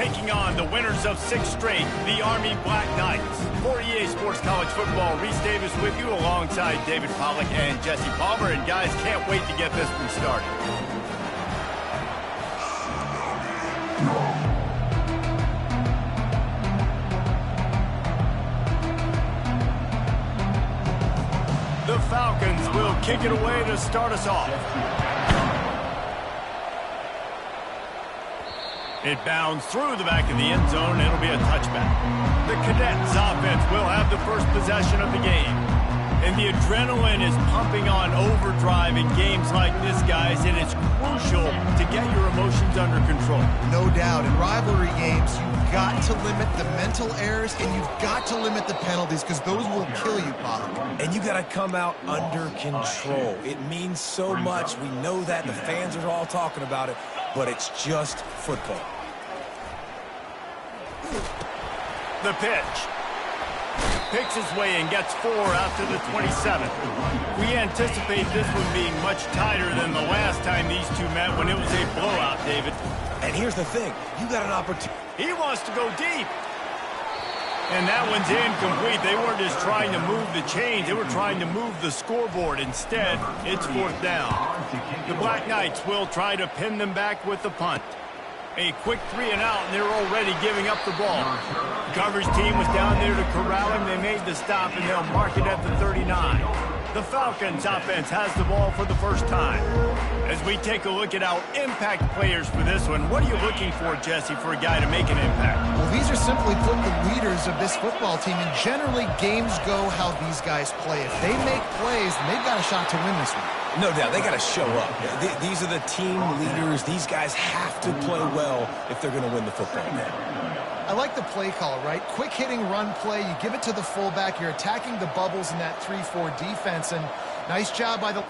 taking on the winners of 6 straight, the Army Black Knights. For EA Sports College Football, Reese Davis with you alongside David Pollack and Jesse Palmer. And guys, can't wait to get this one started. The Falcons will kick it away to start us off. It bounds through the back of the end zone. It'll be a touchback. The Cadets offense will have the first possession of the game. And the adrenaline is pumping on overdrive in games like this, guys, and it's crucial to get your emotions under control. No doubt. In rivalry games, you've got to limit the mental errors and you've got to limit the penalties because those will kill you, Bob. And you got to come out under control. It means so much. We know that. The fans are all talking about it, but it's just football. The pitch. Picks his way and gets 4 out to the 27. We anticipate this one being much tighter than the last time these two met when it was a blowout, David. And here's the thing. You got an opportunity. He wants to go deep. And that one's incomplete. They weren't just trying to move the chains. They were trying to move the scoreboard. Instead, it's 4th down. The Black Knights will try to pin them back with the punt. A quick 3 and out, and they're already giving up the ball. The coverage team was down there to corral him. They made the stop, and they'll mark it at the 39. The Falcons offense has the ball for the first time. As we take a look at our impact players for this one, what are you looking for, Jesse, for a guy to make an impact? Well, these are simply put the leaders of this football team, and generally games go how these guys play. If they make plays, then they've got a shot to win this one. No doubt, they got to show up. These are the team leaders. These guys have to play well if they're going to win the football game. I like the play call, right? Quick hitting run play. You give it to the fullback. You're attacking the bubbles in that 3-4 defense, and nice job by the...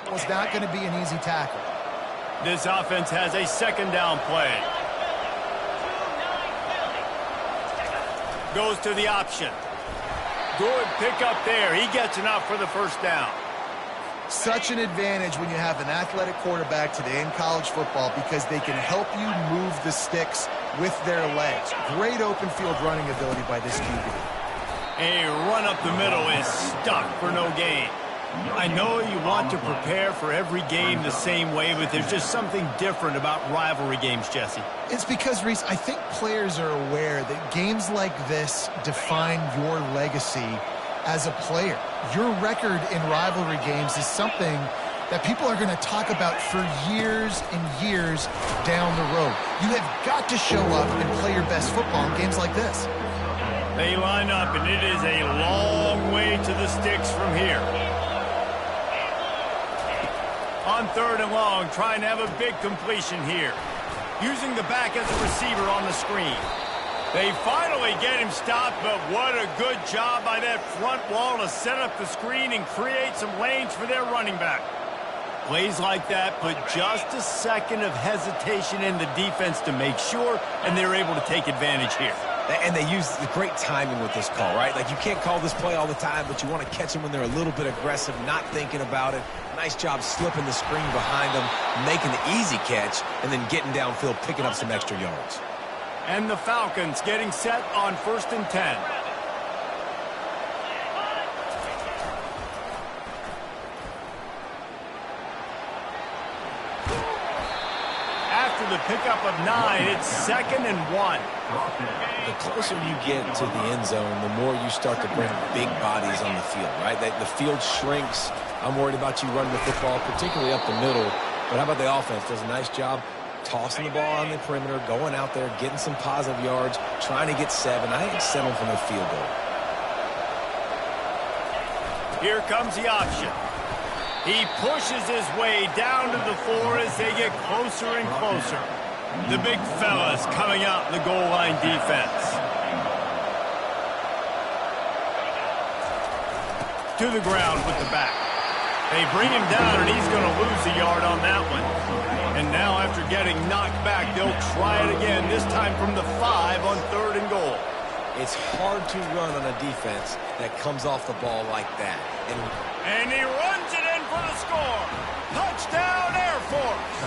It was not going to be an easy tackle. This offense has a 2nd down play. Goes to the option. Good pick up there. He gets enough for the 1st down. Such an advantage when you have an athletic quarterback today in college football because they can help you move the sticks with their legs. Great open field running ability by this QB. A run up the middle is stuck for no gain. I know you want to prepare for every game the same way, but there's just something different about rivalry games, Jesse. It's because, Reese, I think players are aware that games like this define your legacy as a player. Your record in rivalry games is something that people are going to talk about for years and years down the road. You have got to show up and play your best football in games like this. They line up, and it is a long way to the sticks from here. On 3rd and long, trying to have a big completion here. Using the back as a receiver on the screen. They finally get him stopped, but what a good job by that front wall to set up the screen and create some lanes for their running back. Plays like that put just a second of hesitation in the defense to make sure, and they're able to take advantage here. And they use the great timing with this call, right? Like, you can't call this play all the time, but you want to catch them when they're a little bit aggressive, not thinking about it. Nice job slipping the screen behind them, making the easy catch, and then getting downfield, picking up some extra yards. And the Falcons getting set on 1st and 10. After the pickup of 9, it's 2nd and 1. The closer you get to the end zone, the more you start to bring big bodies on the field, right? The field shrinks. I'm worried about you running the football, particularly up the middle. But how about the offense? Does a nice job tossing the ball on the perimeter, going out there, getting some positive yards, trying to get 7. I ain't settling for no field goal. Here comes the option. He pushes his way down to the 4 as they get closer and closer. The big fellas coming out in the goal line defense. To the ground with the back. They bring him down, and he's going to lose a yard on that one. And now after getting knocked back, they'll try it again, this time from the 5 on 3rd and goal. It's hard to run on a defense that comes off the ball like that. And he runs it in for the score. Touchdown, Air Force.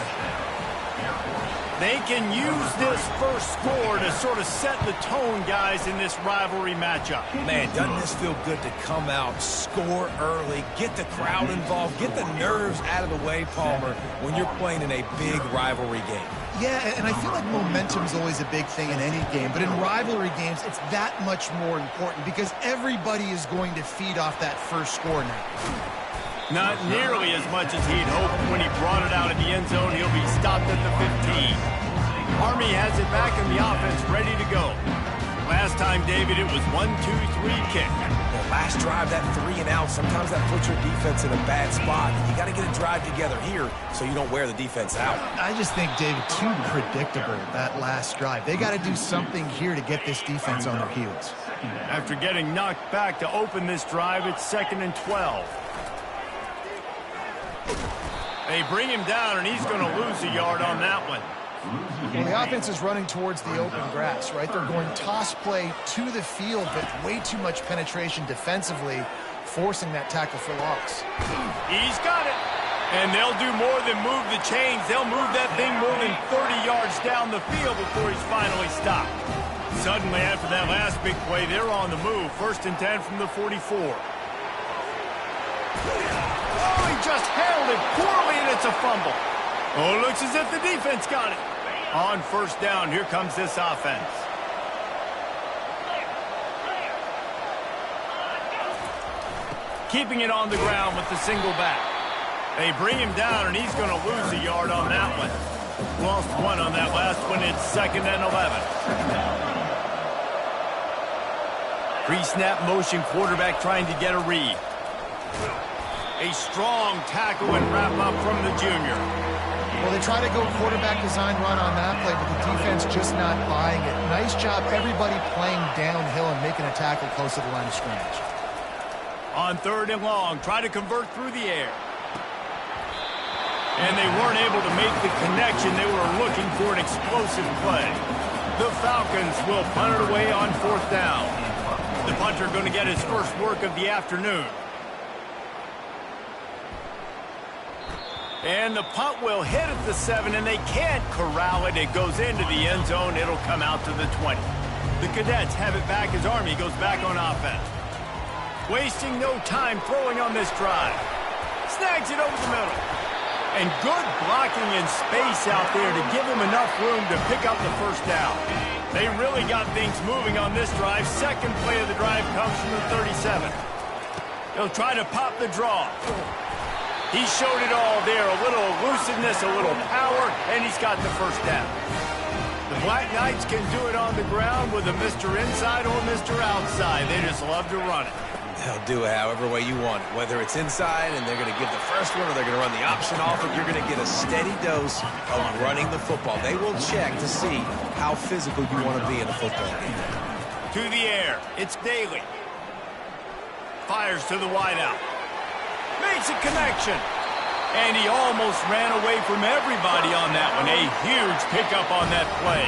They can use this first score to sort of set the tone, guys, in this rivalry matchup. Man, doesn't this feel good to come out, score early, get the crowd involved, get the nerves out of the way, Palmer, when you're playing in a big rivalry game. Yeah, and I feel like momentum's always a big thing in any game, but in rivalry games, it's that much more important because everybody is going to feed off that first score now. Not nearly as much as he'd hoped when he brought it out of the end zone. He'll be stopped at the 15. Army has it back in the offense, ready to go. Last time, David, it was 1-2-3 kick. The last drive, that 3 and out, sometimes that puts your defense in a bad spot. You got to get a drive together here so you don't wear the defense out. I just think, David, too predictable, that last drive. They got to do something here to get this defense on their heels. After getting knocked back to open this drive, it's 2nd and 12. They bring him down, and he's going to lose a yard on that one. Well, the offense is running towards the open grass, right? They're going toss play to the field, but way too much penetration defensively, forcing that tackle for loss. He's got it. And they'll do more than move the chains. They'll move that thing more than 30 yards down the field before he's finally stopped. Suddenly, after that last big play, they're on the move. 1st and 10 from the 44. Oh, he just held it poorly, and it's a fumble. Oh, it looks as if the defense got it. On 1st down, here comes this offense. Keeping it on the ground with the single back. They bring him down, and he's going to lose a yard on that one. Lost 1 on that last one. It's 2nd and 11. Pre-snap motion, quarterback trying to get a read. A strong tackle and wrap-up from the junior. Well, they try to go quarterback design run on that play, but the defense just not buying it. Nice job, everybody playing downhill and making a tackle close to the line of scrimmage. On 3rd and long, try to convert through the air. And they weren't able to make the connection. They were looking for an explosive play. The Falcons will punt it away on 4th down. The punter going to get his first work of the afternoon. And the punt will hit at the 7, and they can't corral it. It goes into the end zone. It'll come out to the 20. The Cadets have it back as Army goes back on offense. Wasting no time throwing on this drive. Snags it over the middle. And good blocking in space out there to give him enough room to pick up the 1st down. They really got things moving on this drive. 2nd play of the drive comes from the 37. They'll try to pop the draw. He showed it all there, a little elusiveness, a little power, and he's got the 1st down. The Black Knights can do it on the ground with a Mr. Inside or Mr. Outside. They just love to run it. They'll do it however way you want it. Whether it's inside and they're going to give the first one or they're going to run the option off it, you're going to get a steady dose of running the football. They will check to see how physical you want to be in a football game. To the air, it's Daly. Fires to the wideout. Makes a connection. And he almost ran away from everybody on that one. A huge pickup on that play.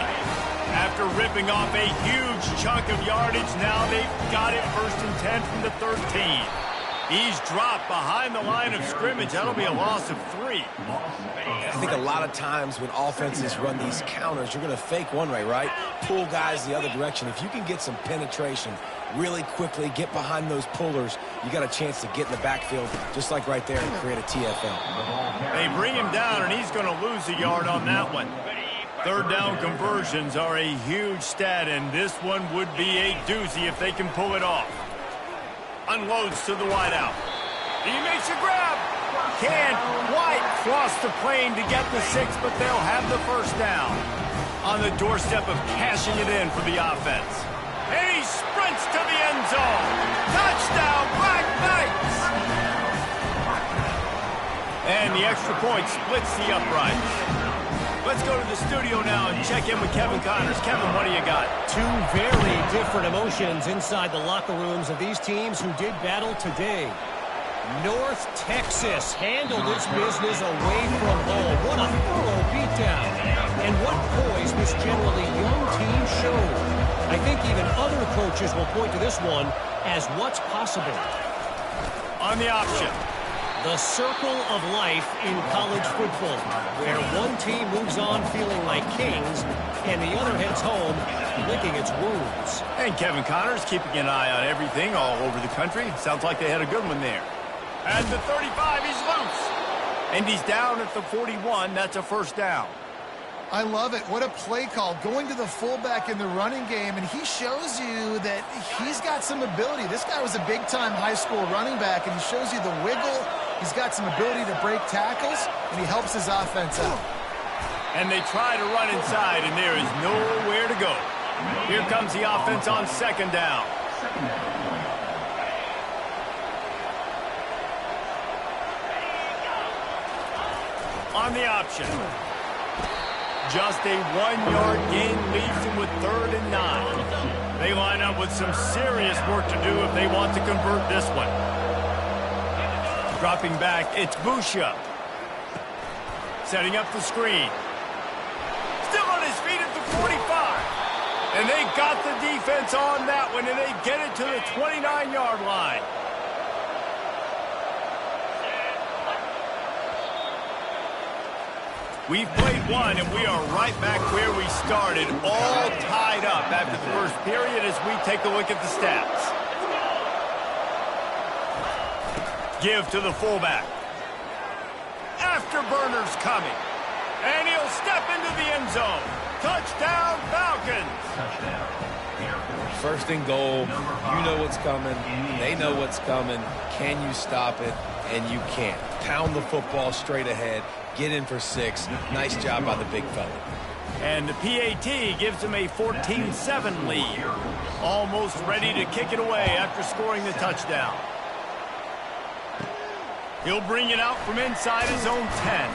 After ripping off a huge chunk of yardage, now they've got it 1st and 10 from the 13. He's dropped behind the line of scrimmage. That'll be a loss of 3. I think a lot of times when offenses run these counters, you're going to fake one way, right? Pull guys the other direction. If you can get some penetration really quickly, get behind those pullers, you got a chance to get in the backfield, just like right there, and create a TFL. They bring him down, and he's going to lose a yard on that one. 3rd down conversions are a huge stat, and this one would be a doozy if they can pull it off. Unloads to the wideout. He makes a grab. Can't quite cross the plane to get the 6, but they'll have the 1st down. On the doorstep of cashing it in for the offense. And he sprints to the end zone. Touchdown, Black Knights! And the extra point splits the uprights. Let's go to the studio now and check in with Kevin Connors. Kevin, what do you got? 2 very different emotions inside the locker rooms of these teams who did battle today. North Texas handled its business away from home. What a thorough beatdown. And what poise this generally young team showed. I think even other coaches will point to this one as what's possible. On the option. The circle of life in college football, where one team moves on feeling like kings and the other heads home licking its wounds. And Kevin Connors keeping an eye on everything all over the country. Sounds like they had a good one there. At the 35, he's loose. And he's down at the 41. That's a first down. I love it. What a play call. Going to the fullback in the running game, and he shows you that he's got some ability. This guy was a big-time high school running back, and he shows you the wiggle. He's got some ability to break tackles, and he helps his offense out. And they try to run inside, and there is nowhere to go. Here comes the offense on second down. On the option. Just a 1-yard gain leaves them with 3rd and 9. They line up with some serious work to do if they want to convert this one. Dropping back, it's Busha. Setting up the screen. Still on his feet at the 45. And they got the defense on that one, and they get it to the 29-yard line. We've played one, and we are right back where we started, all tied up after the first period as we take a look at the stats. Give to the fullback. Afterburner's coming. And he'll step into the end zone. Touchdown, Falcons. First and goal. You know what's coming. They know what's coming. Can you stop it? And you can't. Pound the football straight ahead. Get in for 6. Nice job by the big fella. And the PAT gives them a 14-7 lead. Almost ready to kick it away after scoring the touchdown. He'll bring it out from inside his own 10.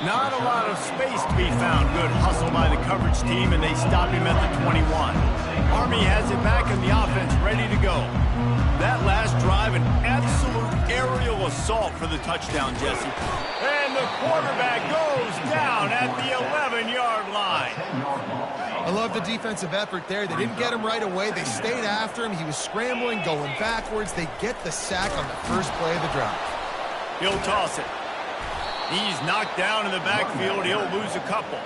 Not a lot of space to be found. Good hustle by the coverage team, and they stop him at the 21. Army has it back in the offense, ready to go. That last drive, an absolute aerial assault for the touchdown, Jesse. And the quarterback goes down at the 11-yard line. I love the defensive effort there. They didn't get him right away. They stayed after him. He was scrambling, going backwards. They get the sack on the first play of the drive. He'll toss it. He's knocked down in the backfield. He'll lose a couple.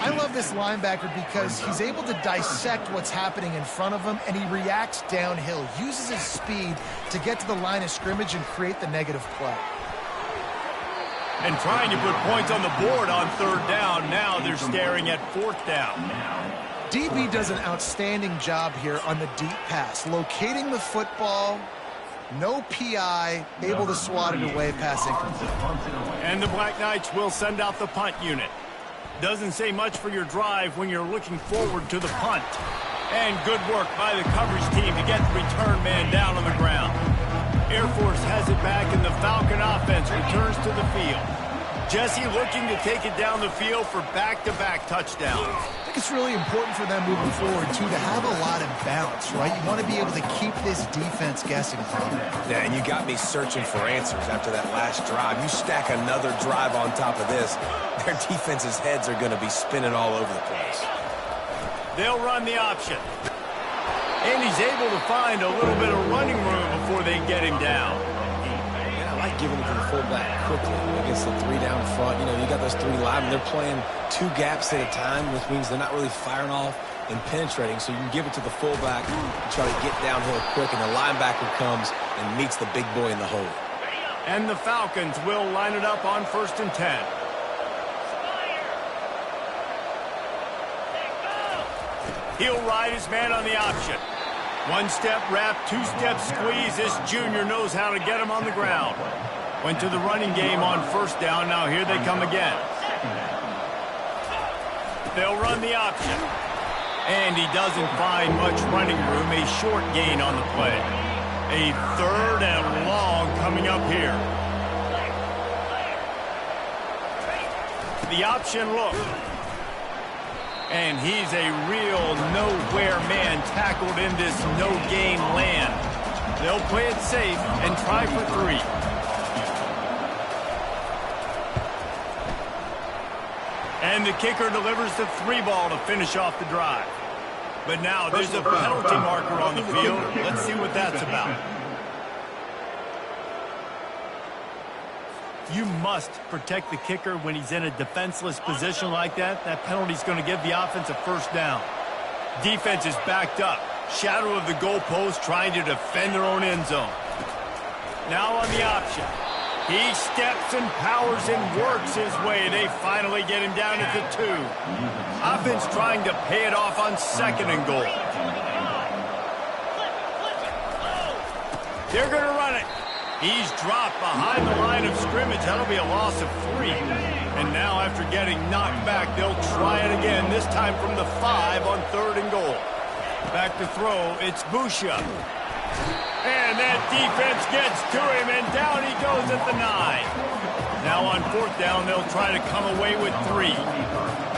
I love this linebacker because he's able to dissect what's happening in front of him, and he reacts downhill, uses his speed to get to the line of scrimmage and create the negative play. And trying to put points on the board on 3rd down. Now they're staring at 4th down. DB does an outstanding job here on the deep pass, locating the football. No PI, able to swat it away, pass incomplete. And the Black Knights will send out the punt unit. Doesn't say much for your drive when you're looking forward to the punt. And good work by the coverage team to get the return man down on the ground. Air Force has it back, and the Falcon offense returns to the field. Jesse looking to take it down the field for back-to-back touchdowns. I think it's really important for them moving forward, too, to have a lot of bounce, right? You want to be able to keep this defense guessing. Yeah, and you got me searching for answers after that last drive. You stack another drive on top of this, their defense's heads are going to be spinning all over the place. They'll run the option. And he's able to find a little bit of running room before they get him down. I like giving it to the fullback quickly against the 3 down front. You know, you got those 3 live, and they're playing 2 gaps at a time, which means they're not really firing off and penetrating. So you can give it to the fullback and try to get downhill quick, and the linebacker comes and meets the big boy in the hole. And the Falcons will line it up on 1st and 10. He'll ride his man on the option. 1-step wrap, 2-step squeeze. This junior knows how to get him on the ground. Went to the running game on 1st down. Now here they come again. They'll run the option. And he doesn't find much running room. A short gain on the play. A 3rd and long coming up here. The option look. And he's a real nowhere man tackled in this no-gain land. They'll play it safe and try for 3. And the kicker delivers the 3 ball to finish off the drive. But now there's a penalty marker on the field. Let's see what that's about. You must protect the kicker when he's in a defenseless position like that. That penalty's going to give the offense a first down. Defense is backed up. Shadow of the goalpost trying to defend their own end zone. Now on the option. He steps and powers and works his way. They finally get him down at the 2. Offense trying to pay it off on 2nd and goal. They're going to run it. He's dropped behind the line of scrimmage. That'll be a loss of 3. And now after getting knocked back, they'll try it again, this time from the 5 on 3rd and goal. Back to throw, it's Boucher. And that defense gets to him, and down he goes at the 9. Now on 4th down, they'll try to come away with 3.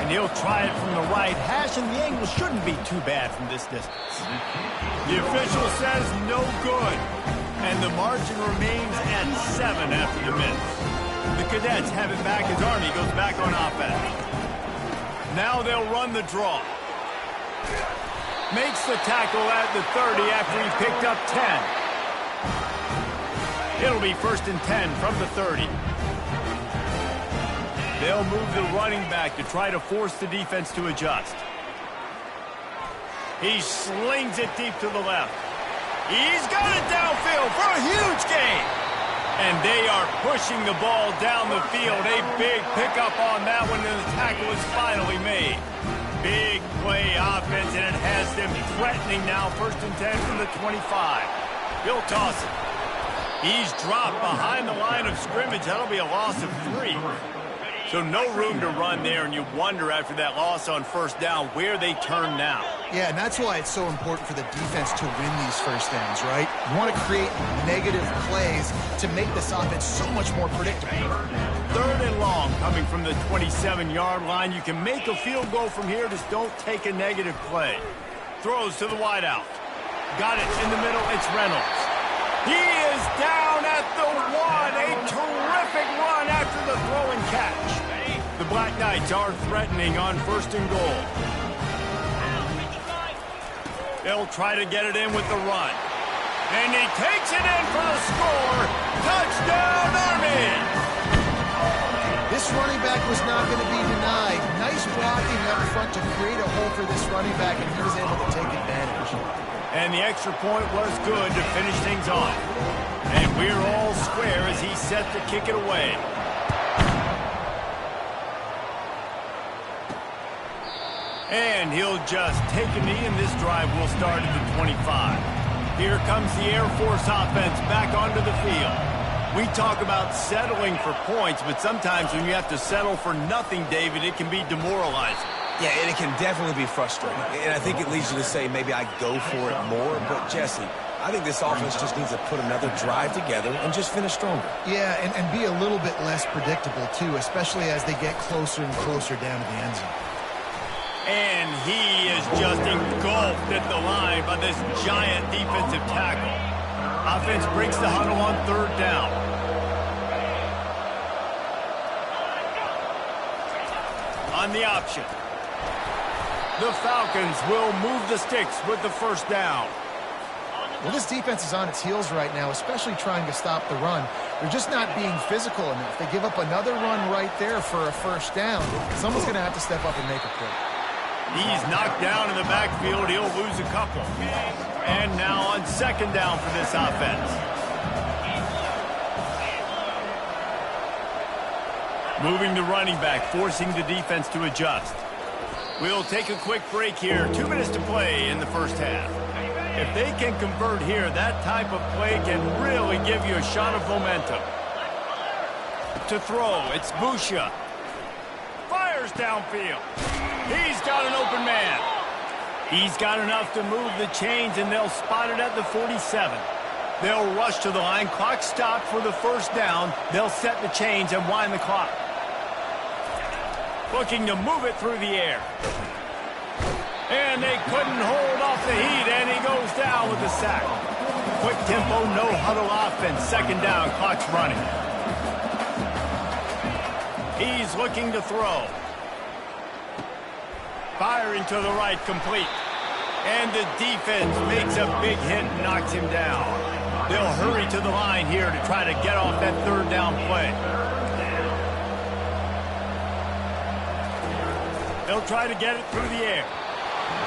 And he'll try it from the right hash, and the angle shouldn't be too bad from this distance. The official says no good. And the margin remains at 7 after the miss. The Cadets have it back as Army goes back on offense. Now they'll run the draw. Makes the tackle at the 30 after he picked up 10. It'll be 1st and 10 from the 30. They'll move the running back to try to force the defense to adjust. He slings it deep to the left. He's got it downfield for a huge gain. And they are pushing the ball down the field. A big pickup on that one, and the tackle is finally made. Big play offense, and it has them threatening now. 1st and 10 from the 25. He'll toss it. He's dropped behind the line of scrimmage. That'll be a loss of 3. So no room to run there, and you wonder after that loss on 1st down where they turn now. Yeah, and that's why it's so important for the defense to win these first downs, right? You want to create negative plays to make this offense so much more predictable. 3rd and long coming from the 27-yard line. You can make a field goal from here, just don't take a negative play. Throws to the wideout. Got it in the middle, it's Reynolds. He is down at the 1. A terrific run after the throw and catch. The Black Knights are threatening on 1st and goal. They'll try to get it in with the run. And he takes it in for the score. Touchdown, Army! This running back was not going to be denied. Nice blocking up front to create a hole for this running back, and he was able to take advantage. And the extra point was good to finish things off. And we're all square as he's set to kick it away. And he'll just take a knee, and this drive will start at the 25. Here comes the Air Force offense back onto the field. We talk about settling for points, but sometimes when you have to settle for nothing, David, it can be demoralizing. Yeah, and it can definitely be frustrating. And I think it leads you to say maybe I go for it more. But, Jesse, I think this offense just needs to put another drive together and just finish stronger. Yeah, and be a little bit less predictable, too, especially as they get closer and closer down to the end zone. And he is just engulfed at the line by this giant defensive tackle. Offense breaks the huddle on 3rd down. On the option. The Falcons will move the sticks with the 1st down. Well, this defense is on its heels right now, especially trying to stop the run. They're just not being physical enough. They give up another run right there for a 1st down. Someone's going to have to step up and make a play. He's knocked down in the backfield. He'll lose a couple. And now on 2nd down for this offense. Moving the running back, forcing the defense to adjust. We'll take a quick break here. 2 minutes to play in the 1st half. If they can convert here, that type of play can really give you a shot of momentum. To throw, it's Boucher. Fires downfield. He's got an open man. He's got enough to move the chains, and they'll spot it at the 47. They'll rush to the line. Clock stopped for the 1st down. They'll set the chains and wind the clock. Looking to move it through the air. And they couldn't hold off the heat, and he goes down with the sack. Quick tempo, no huddle offense. 2nd down, clock's running. He's looking to throw. Firing to the right, complete. And the defense makes a big hit and knocks him down. They'll hurry to the line here to try to get off that 3rd down play. They'll try to get it through the air.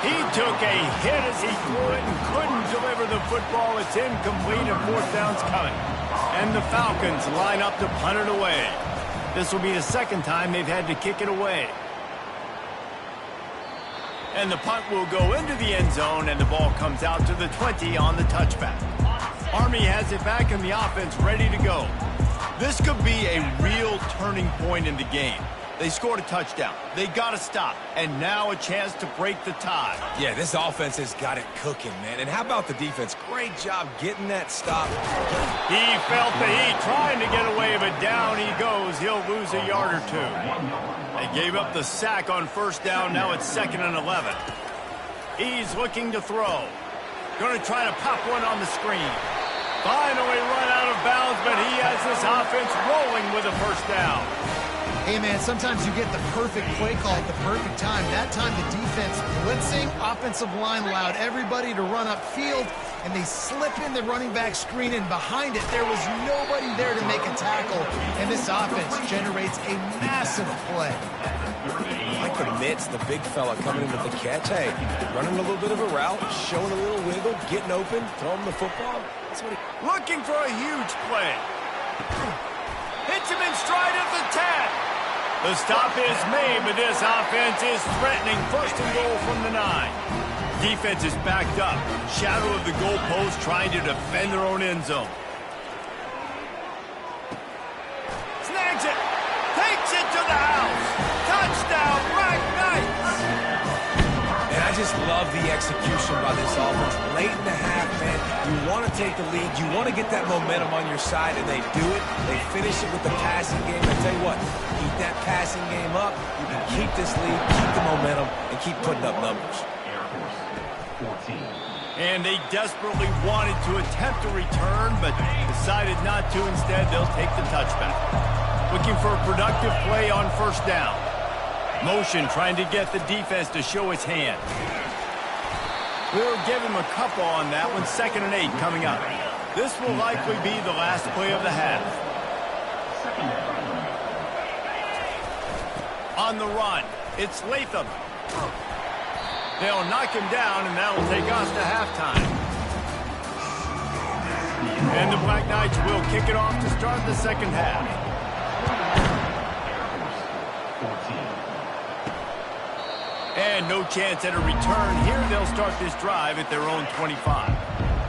He took a hit as he threw it and couldn't deliver the football. It's incomplete and fourth down's coming. And the Falcons line up to punt it away. This will be the second time they've had to kick it away. And the punt will go into the end zone, and the ball comes out to the 20 on the touchback. Army has it back in the offense, ready to go. This could be a real turning point in the game. They scored a touchdown. They got to stop. And now a chance to break the tie. Yeah, this offense has got it cooking, man. And how about the defense? Great job getting that stop. He felt the heat trying to get away, but down he goes. He'll lose a yard or two. They gave up the sack on first down. Now it's 2nd and 11. He's looking to throw. Going to try to pop one on the screen. Finally run out of bounds, but he has this offense rolling with a first down. Hey, man, sometimes you get the perfect play call at the perfect time. That time the defense blitzing, offensive line allowed everybody to run upfield, and they slip in the running back screen, and behind it there was nobody there to make a tackle, and this offense generates a massive play. Like the mitts, the big fella coming in with the catch. Hey, running a little bit of a route, showing a little wiggle, getting open, throwing the football. That's what he... Looking for a huge play. Hits him in stride at the 10. The stop is made, but this offense is threatening. 1st and goal from the 9. Defense is backed up. Shadow of the goalpost trying to defend their own end zone. Snags it. Takes it to the house. Touchdown, Black Knights. And I just love the execution by this offense. Late in the half, man, you want to take the lead. You want to get that momentum on your side, and they do it. They finish it with the passing game. I tell you what, keep that passing game up. You can keep this lead, keep the momentum, and keep putting up numbers. And they desperately wanted to attempt a return, but decided not to. Instead, they'll take the touchback. Looking for a productive play on first down. Motion trying to get the defense to show its hand. We'll give him a couple on that one. 2nd and 8 coming up. This will likely be the last play of the half. On the run, it's Latham. They'll knock him down, and that will take us to halftime. And the Black Knights will kick it off to start the second half. And no chance at a return here. They'll start this drive at their own 25.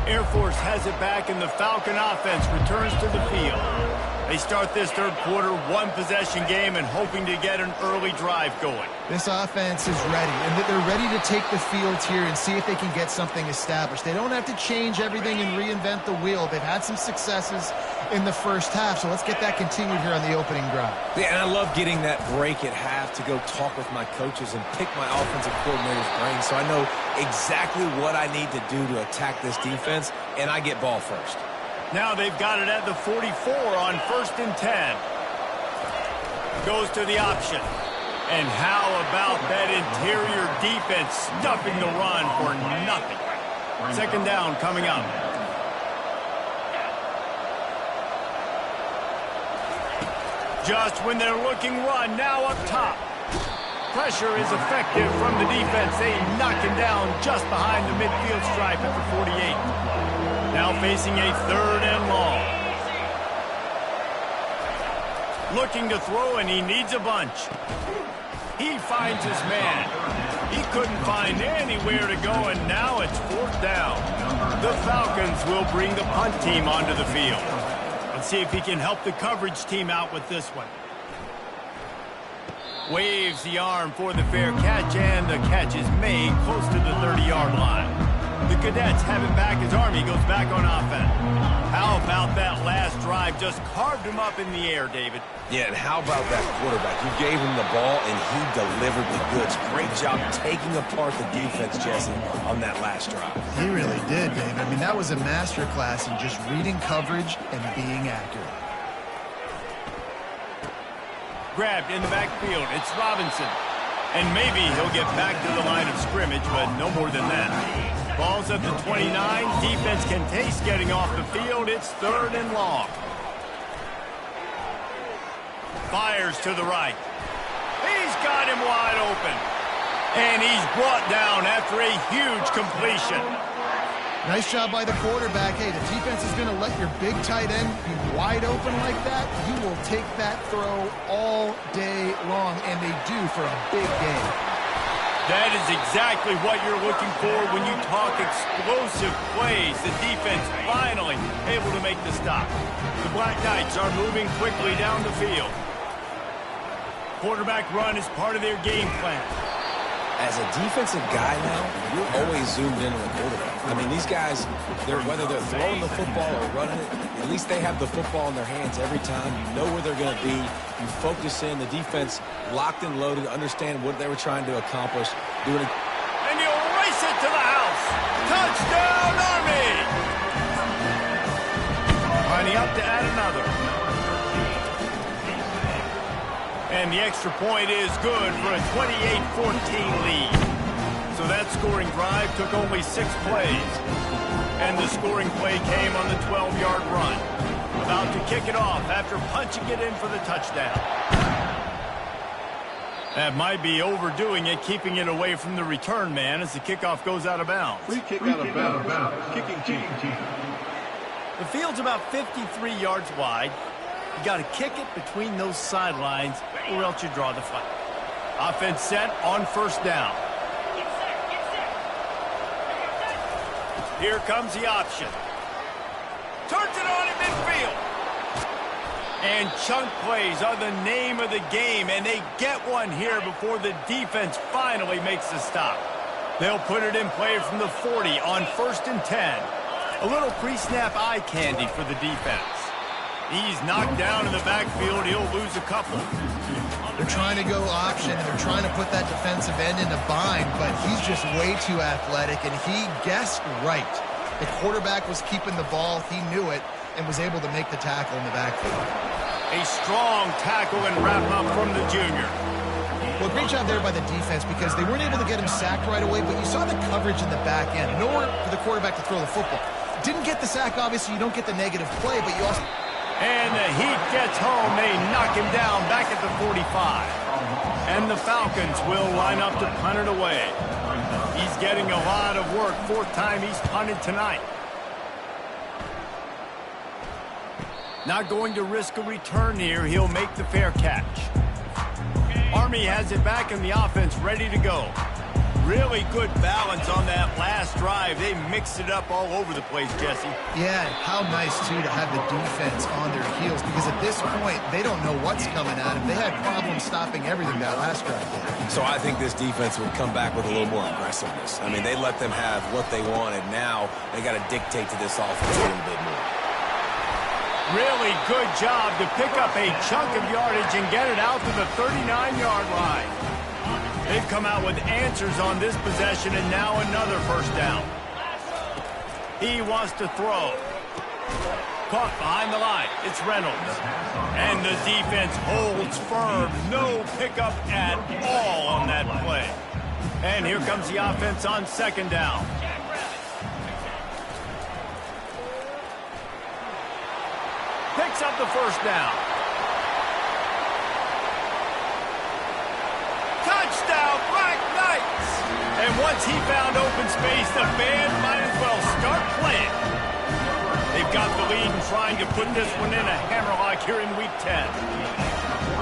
Air Force has it back, and the Falcon offense returns to the field. They start this third quarter one-possession game and hoping to get an early drive going. This offense is ready, and they're ready to take the field here and see if they can get something established. They don't have to change everything and reinvent the wheel. They've had some successes in the first half, so let's get that continued here on the opening drive. Yeah, and I love getting that break at half to go talk with my coaches and pick my offensive coordinator's brain so I know exactly what I need to do to attack this defense, and I get ball first. Now they've got it at the 44 on 1st and 10. Goes to the option. And how about that interior defense stuffing the run for nothing? 2nd down coming up. Just when they're looking run, now up top. Pressure is effective from the defense. They knock him down just behind the midfield stripe at the 48. Now facing a 3rd and long. Looking to throw, and he needs a bunch. He finds his man. He couldn't find anywhere to go, and now it's 4th down. The Falcons will bring the punt team onto the field. Let's see if he can help the coverage team out with this one. Waves the arm for the fair catch, and the catch is made close to the 30-yard line. The Cadets have it back as Army goes back on offense. How about that last drive? Just carved him up in the air, David. Yeah, and how about that quarterback? You gave him the ball, and he delivered the goods. Great job taking apart the defense, Jesse, on that last drive. He really did, Dave. I mean, that was a masterclass in just reading coverage and being accurate. Grabbed in the backfield. It's Robinson. And maybe he'll get back to the line of scrimmage, but no more than that. Ball's at the 29. Defense can taste getting off the field. It's 3rd and long. Fires to the right. He's got him wide open. And he's brought down after a huge completion. Nice job by the quarterback. Hey, the defense is going to let your big tight end be wide open like that. You will take that throw all day long, and they do for a big game. That is exactly what you're looking for when you talk explosive plays. The defense finally able to make the stop. The Black Knights are moving quickly down the field. Quarterback run is part of their game plan. As a defensive guy now, you're always zoomed in on the quarterback. I mean, these guys, whether they're throwing the football or running it, at least they have the football in their hands every time. You know where they're going to be. You focus in. The defense locked and loaded, understand what they were trying to accomplish. Doing it. And you'll race it to the house. Touchdown, Army! Lining up to add another. And the extra point is good for a 28-14 lead. So that scoring drive took only 6 plays. And the scoring play came on the 12-yard run. About to kick it off after punching it in for the touchdown. That might be overdoing it, keeping it away from the return man as the kickoff goes out of bounds. Free kick out of bounds. Kicking team. The field's about 53 yards wide. You got to kick it between those sidelines or else you draw the flag. Offense set on first down. Here comes the option. Turns it on in midfield. And chunk plays are the name of the game, and they get one here before the defense finally makes the stop. They'll put it in play from the 40 on 1st and 10. A little pre-snap eye candy for the defense. He's knocked down in the backfield. He'll lose a couple. They're trying to go option, and they're trying to put that defensive end in a bind, but he's just way too athletic, and he guessed right. The quarterback was keeping the ball. He knew it and was able to make the tackle in the backfield. A strong tackle and wrap-up from the junior. Well, great job there by the defense because they weren't able to get him sacked right away, but you saw the coverage in the back end. Nowhere for the quarterback to throw the football. Didn't get the sack, obviously. You don't get the negative play, but you also... And the Heat gets home. They knock him down back at the 45. And the Falcons will line up to punt it away. He's getting a lot of work. 4th time he's punted tonight. Not going to risk a return here. He'll make the fair catch. Army has it back in the offense, ready to go. Really good balance on that last drive. They mixed it up all over the place, Jesse. Yeah, how nice, too, to have the defense on their heels because at this point, they don't know what's coming at them. They had problems stopping everything that last drive did. So I think this defense would come back with a little more aggressiveness. I mean, they let them have what they wanted. Now they got to dictate to this offense a little bit more. Really good job to pick up a chunk of yardage and get it out to the 39-yard line. They've come out with answers on this possession, and now another first down. He wants to throw. Caught behind the line. It's Reynolds. And the defense holds firm. No pickup at all on that play. And here comes the offense on 2nd down. Picks up the first down. Touchdown, Black Knights! And once he found open space, the band might as well start playing. They've got the lead and trying to put this one in a hammerlock here in Week 10.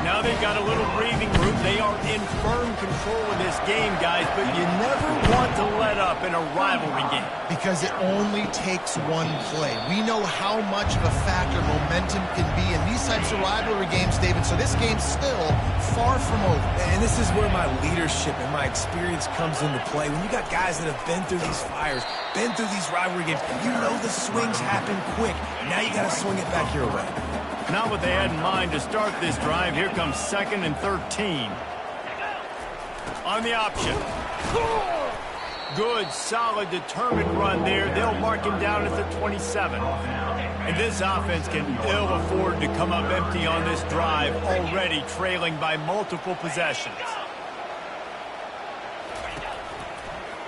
Now they've got a little breathing room. They are in firm control of this game, guys, but you never want to let up in a rivalry game. Because it only takes one play. We know how much of a factor momentum can be in these types of rivalry games, David, so this game's still far from over. And this is where my leadership and my experience comes into play. When you got guys that have been through these fires, been through these rivalry games, you know the swings happen quick. Now you got to swing it back your way. Not what they had in mind to start this drive. Here comes 2nd and 13. On the option. Good, solid, determined run there. They'll mark him down at the 27. And this offense can ill afford to come up empty on this drive, already trailing by multiple possessions.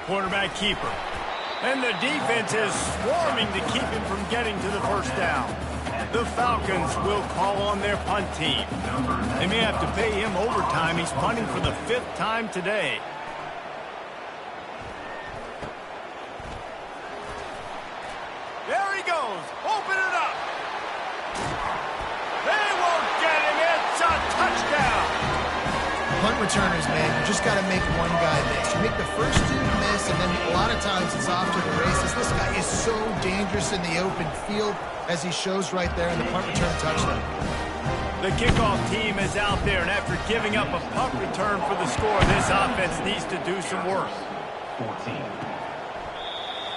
Quarterback keeper. And the defense is swarming to keep him from getting to the first down. The Falcons will call on their punt team. They may have to pay him overtime. He's punting for the 5th time today. goes. Open it up. They won't get him. It's a touchdown. Punt returners, man, you just got to make one guy miss. You make the first two miss, and then a lot of times it's off to the races. This guy is so dangerous in the open field, as he shows right there in the punt return touchdown. The kickoff team is out there, and after giving up a punt return for the score, this offense needs to do some work. 14.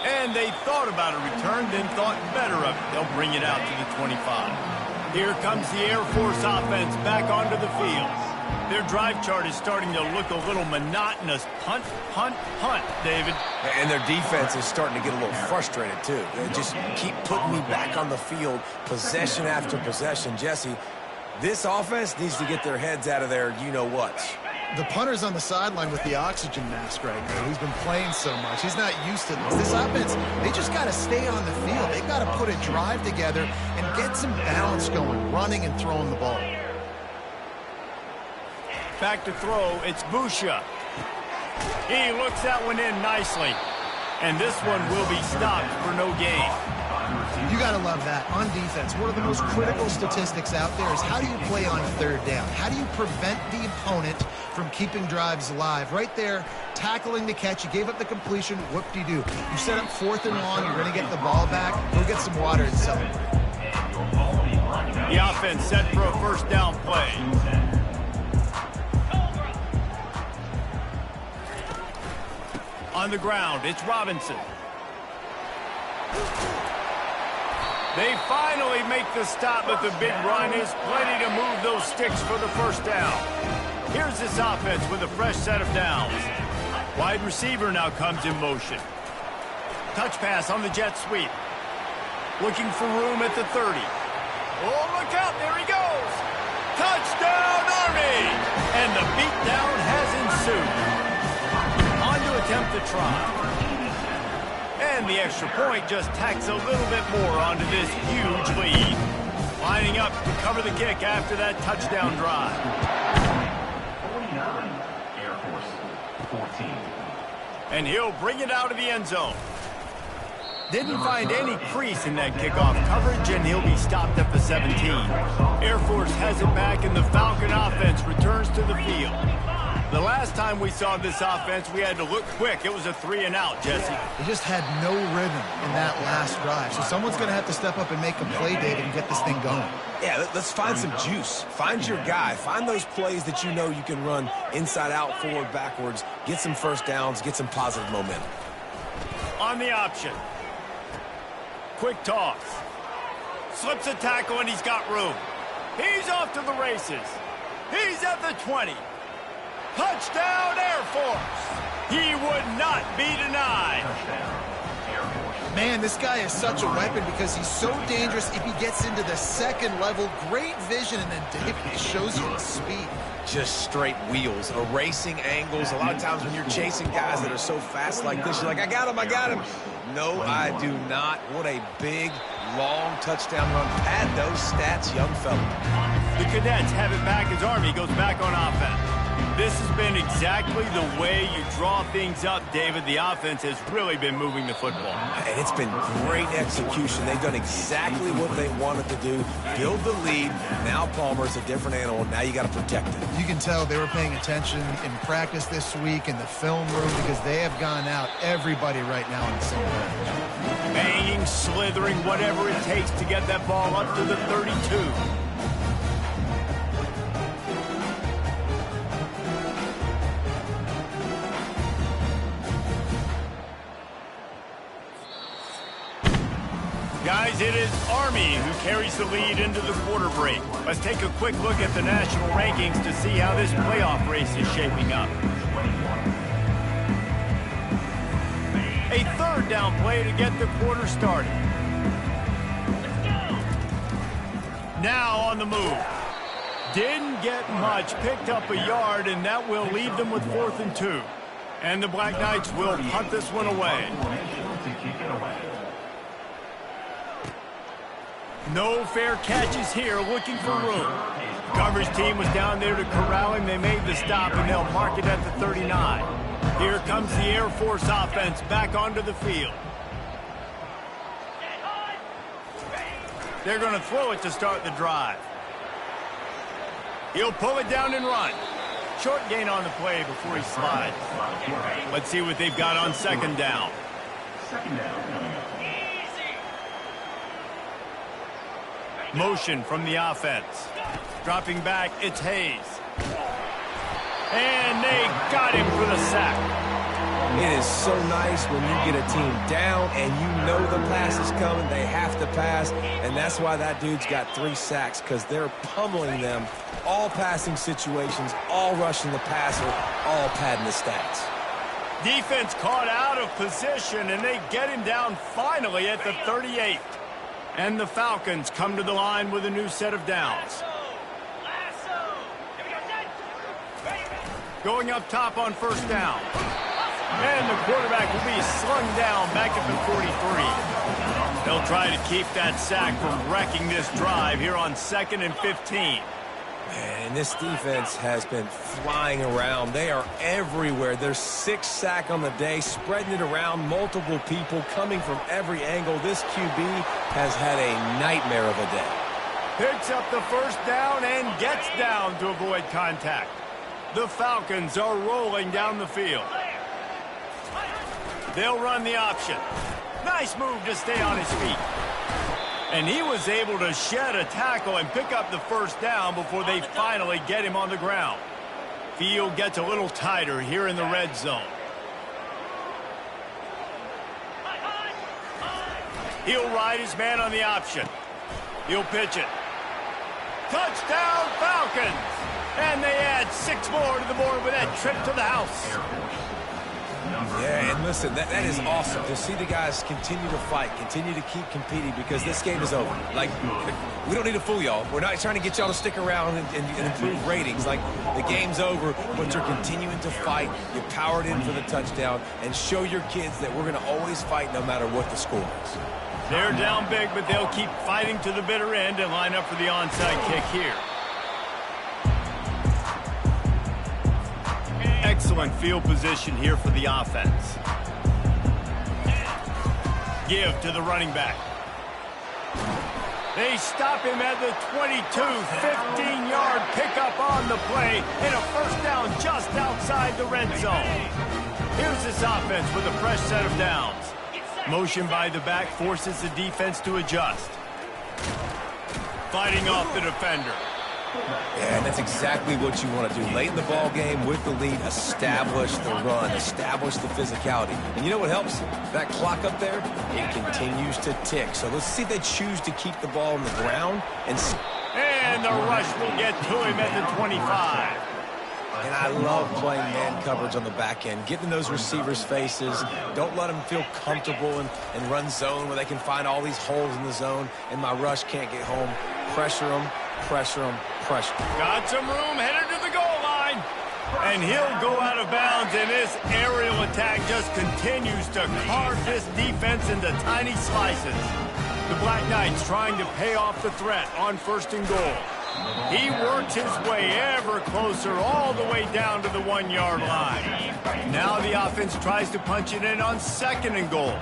And they thought about a return, then thought better of it. They'll bring it out to the 25. Here comes the Air Force offense back onto the field. Their drive chart is starting to look a little monotonous. Punt, punt, punt, David. And their defense is starting to get a little frustrated, too. They just keep putting me back on the field, possession after possession. Jesse, this offense needs to get their heads out of their you-know-whats. The punter's on the sideline with the oxygen mask right now. He's been playing so much. He's not used to this. This offense, they just got to stay on the field. They've got to put a drive together and get some balance going, running and throwing the ball. Back to throw, it's Busha. He looks that one in nicely. And this one will be stopped for no gain. You got to love that. On defense, one of the most critical statistics out there is how do you play on third down? How do you prevent the opponent from keeping drives alive? Right there, tackling the catch. You gave up the completion. Whoop-de-doo. You set up 4th and long. You're going to get the ball back. Go get some water and celebrate. The offense set for a first down play. On the ground, it's Robinson. They finally make the stop, but the big run is plenty to move those sticks for the first down. Here's this offense with a fresh set of downs. Wide receiver now comes in motion. Touch pass on the jet sweep. Looking for room at the 30. Oh, look out, there he goes. Touchdown, Army! And the beatdown has ensued. On to attempt the try. And the extra point just tacks a little bit more onto this huge lead. Lining up to cover the kick after that touchdown drive. 49, Air Force 14. And he'll bring it out of the end zone. Didn't find any crease in that kickoff coverage, and he'll be stopped at the 17. Air Force has it back, and the Falcon offense returns to the field. The last time we saw this offense, we had to look quick. It was a 3-and-out, Jesse. They just had no rhythm in that last drive. So someone's going to have to step up and make a play, David, and get this thing going. Yeah, let's find some juice. Find your guy. Find those plays that you know you can run inside out, forward, backwards. Get some first downs. Get some positive momentum. On the option. Quick toss. Slips a tackle, and he's got room. He's off to the races. He's at the 20. Touchdown, Air Force! He would not be denied. Man, this guy is such a weapon because he's so dangerous if he gets into the second level. Great vision, and then David shows you his speed. Just straight wheels, erasing angles. A lot of times when you're chasing guys that are so fast like this, you're like, I got him, I got him. No, I do not. What a big, long touchdown run. Pad those stats, young fella. The Cadets have it back as Army goes back on offense. This has been exactly the way you draw things up, David. The offense has really been moving the football. And it's been great execution. They've done exactly what they wanted to do. Build the lead. Now Palmer's a different animal. Now you got to protect it. You can tell they were paying attention in practice this week in the film room because they have gone out, everybody right now on the same page. Banging, slithering, whatever it takes to get that ball up to the 32. Guys, it is Army who carries the lead into the quarter break. Let's take a quick look at the national rankings to see how this playoff race is shaping up. A third down play to get the quarter started. Now on the move. Didn't get much, picked up a yard, and that will leave them with 4th and 2. And the Black Knights will punt this one away. No fair catches here, looking for room. The coverage team was down there to corral him. They made the stop, and they'll mark it at the 39. Here comes the Air Force offense back onto the field. They're going to throw it to start the drive. He'll pull it down and run. Short gain on the play before he slides. Let's see what they've got on second down. Second down coming up. Motion from the offense. Dropping back, it's Hayes. And they got him for the sack. It is so nice when you get a team down and you know the pass is coming. They have to pass, and that's why that dude's got 3 sacks, because they're pummeling them. All passing situations, all rushing the passer, all padding the stats. Defense caught out of position, and they get him down finally at the 38. And the Falcons come to the line with a new set of downs. Going up top on first down. And the quarterback will be slung down back at the 43. They'll try to keep that sack from wrecking this drive here on 2nd and 15. And this defense has been flying around. They are everywhere. There's 6 sacks on the day, spreading it around, multiple people coming from every angle. This QB has had a nightmare of a day. Picks up the first down and gets down to avoid contact. The Falcons are rolling down the field. They'll run the option. Nice move to stay on his feet. And he was able to shed a tackle and pick up the first down before they finally get him on the ground. Field gets a little tighter here in the red zone. He'll ride his man on the option. He'll pitch it. Touchdown, Falcons! And they add 6 more to the board with that trip to the house. Yeah, and listen, that is awesome to see the guys continue to fight, continue to keep competing, because this game is over. Like, we don't need to fool y'all. We're not trying to get y'all to stick around and improve ratings. Like, the game's over, but you're continuing to fight. You powered in for the touchdown, and show your kids that we're going to always fight no matter what the score is. They're down big, but they'll keep fighting to the bitter end and line up for the onside kick here. Excellent field position here for the offense. Give to the running back. They stop him at the 22, 15-yard pickup on the play, and a first down just outside the red zone. Here's this offense with a fresh set of downs. Motion by the back forces the defense to adjust. Fighting off the defender. Yeah, and that's exactly what you want to do. Late in the ball game with the lead, establish the run, establish the physicality. And you know what helps? That clock up there, it continues to tick. So let's see if they choose to keep the ball on the ground. And the rush will get to him at the 25. And I love playing man coverage on the back end, getting in those receivers' faces. Don't let them feel comfortable and run zone where they can find all these holes in the zone, and my rush can't get home. Pressure them, pressure them, pressure them. Got some room, headed to the goal line. And he'll go out of bounds, and this aerial attack just continues to carve this defense into tiny slices. The Black Knights trying to pay off the threat on 1st and goal. He works his way ever closer all the way down to the 1-yard line. Now the offense tries to punch it in on 2nd and goal.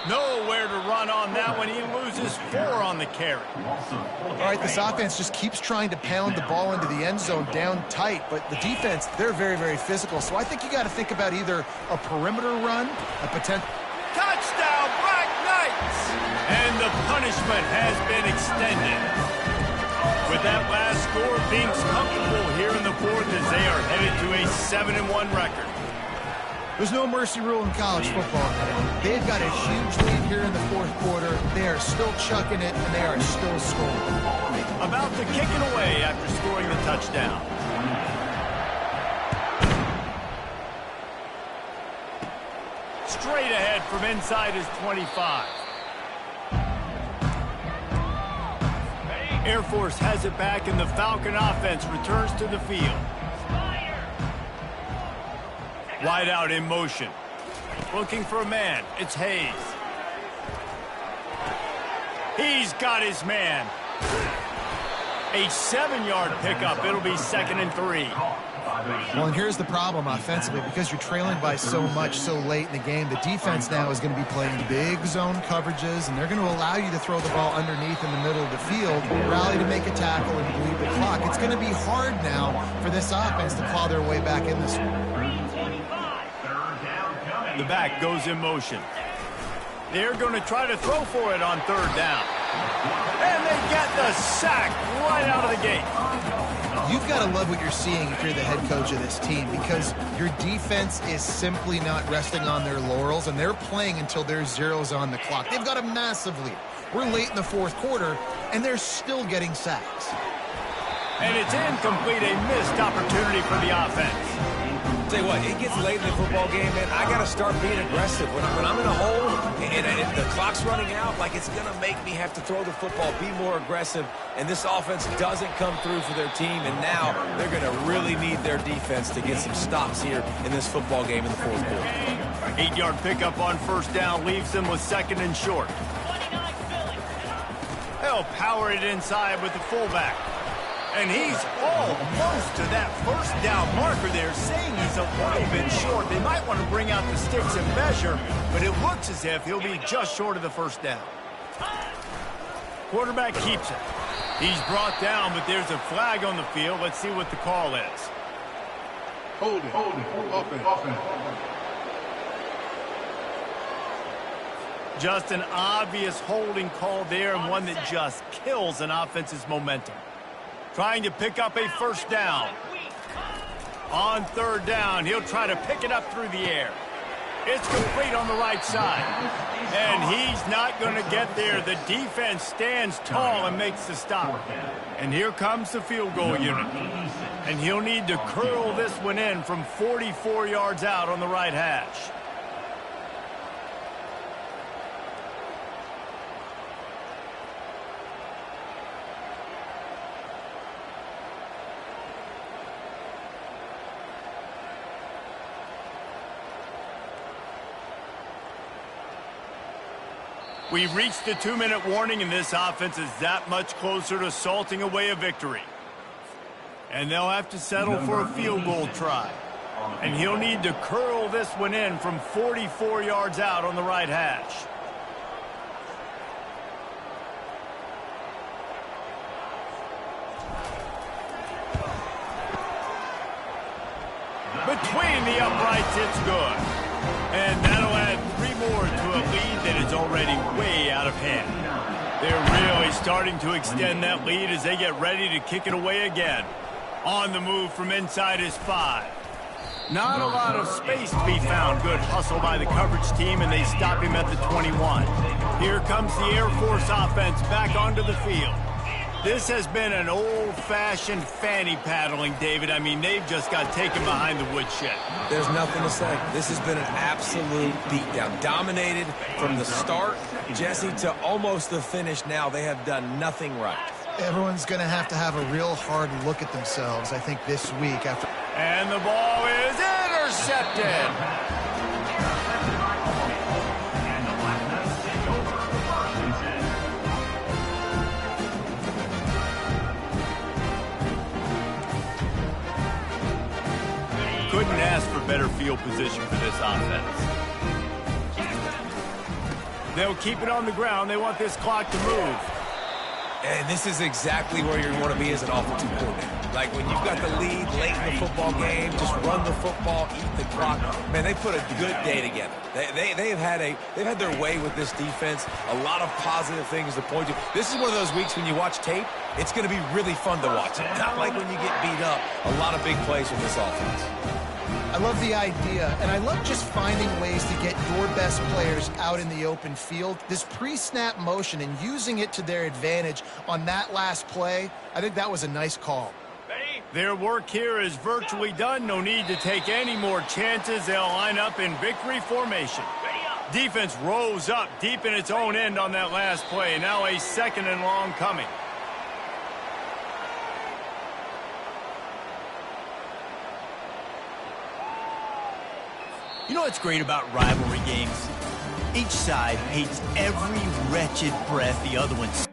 Nowhere to run on that one. He loses 4 on the carry. All right, this offense just keeps trying to pound the ball into the end zone down tight, but the defense, they're very, very physical. So I think you got to think about either a perimeter run, a potential... Touchdown, Black Knights! And the punishment has been extended. With that last score, things comfortable here in the 4th as they are headed to a 7-1 record. There's no mercy rule in college football. They've got a huge lead here in the 4th quarter. They are still chucking it, and they are still scoring. About to kick it away after scoring the touchdown. Straight ahead from inside his 25. Air Force has it back, and the Falcon offense returns to the field. Wide out in motion. Looking for a man. It's Hayes. He's got his man. A 7-yard pickup. It'll be 2nd and 3. Well, and here's the problem offensively. Because you're trailing by so much so late in the game, the defense now is going to be playing big zone coverages, and they're going to allow you to throw the ball underneath in the middle of the field, rally to make a tackle, and bleed the clock. It's going to be hard now for this offense to claw their way back in this one. The back goes in motion. They're going to try to throw for it on third down. And they get the sack right out of the gate. You've got to love what you're seeing if you're the head coach of this team, because your defense is simply not resting on their laurels, and they're playing until there's zeros on the clock. They've got a massive lead. We're late in the fourth quarter, and they're still getting sacks. And it's incomplete, a missed opportunity for the offense. Tell you what, it gets late in the football game, man. I got to start being aggressive. When I'm in a hole and the clock's running out, like, it's going to make me have to throw the football, be more aggressive. And this offense doesn't come through for their team, and now they're going to really need their defense to get some stops here in this football game in the fourth quarter. 8-yard pickup on first down leaves them with second and short. They'll power it inside with the fullback. And he's almost to that first down marker there, saying he's a little bit short. They might want to bring out the sticks and measure, but it looks as if he'll be just short of the first down. Quarterback keeps it. He's brought down, but there's a flag on the field. Let's see what the call is. Hold it. Offense. Just an obvious holding call there, and one that just kills an offense's momentum. Trying to pick up a first down. On third down, he'll try to pick it up through the air. It's complete on the right side. And he's not going to get there. The defense stands tall and makes the stop. And here comes the field goal unit. And he'll need to curl this one in from 44 yards out on the right hash. We've reached the 2-minute warning, and this offense is that much closer to salting away a victory. And they'll have to settle for a field goal try. And he'll need to curl this one in from 44 yards out on the right hash. Between the uprights, it's good. And that'll add 3 more to a lead that is already way out of hand. They're really starting to extend that lead as they get ready to kick it away again. On the move from inside his 5. Not a lot of space to be found. Good hustle by the coverage team, and they stop him at the 21. Here comes the Air Force offense back onto the field. This has been an old-fashioned fanny paddling, David. I mean, they've just got taken behind the woodshed. There's nothing to say. This has been an absolute beatdown. Dominated from the start, Jesse, to almost the finish now. They have done nothing right. Everyone's going to have a real hard look at themselves, I think, this week. And the ball is intercepted. Couldn't ask for better field position for this offense. They'll keep it on the ground. They want this clock to move. And this is exactly where you want to be as an offensive coordinator. Like, when you've got the lead late in the football game, just run the football, eat the clock. Man, they put a good day together. They've had their way with this defense. A lot of positive things to point to. This is one of those weeks when you watch tape, it's going to be really fun to watch. Not like when you get beat up. A lot of big plays from this offense. I love the idea, and I love just finding ways to get your best players out in the open field. This pre-snap motion and using it to their advantage on that last play, I think that was a nice call. Their work here is virtually done. No need to take any more chances. They'll line up in victory formation. Defense rose up deep in its own end on that last play. Now a 2nd and long coming. You know what's great about rivalry games? Each side hates every wretched breath the other one's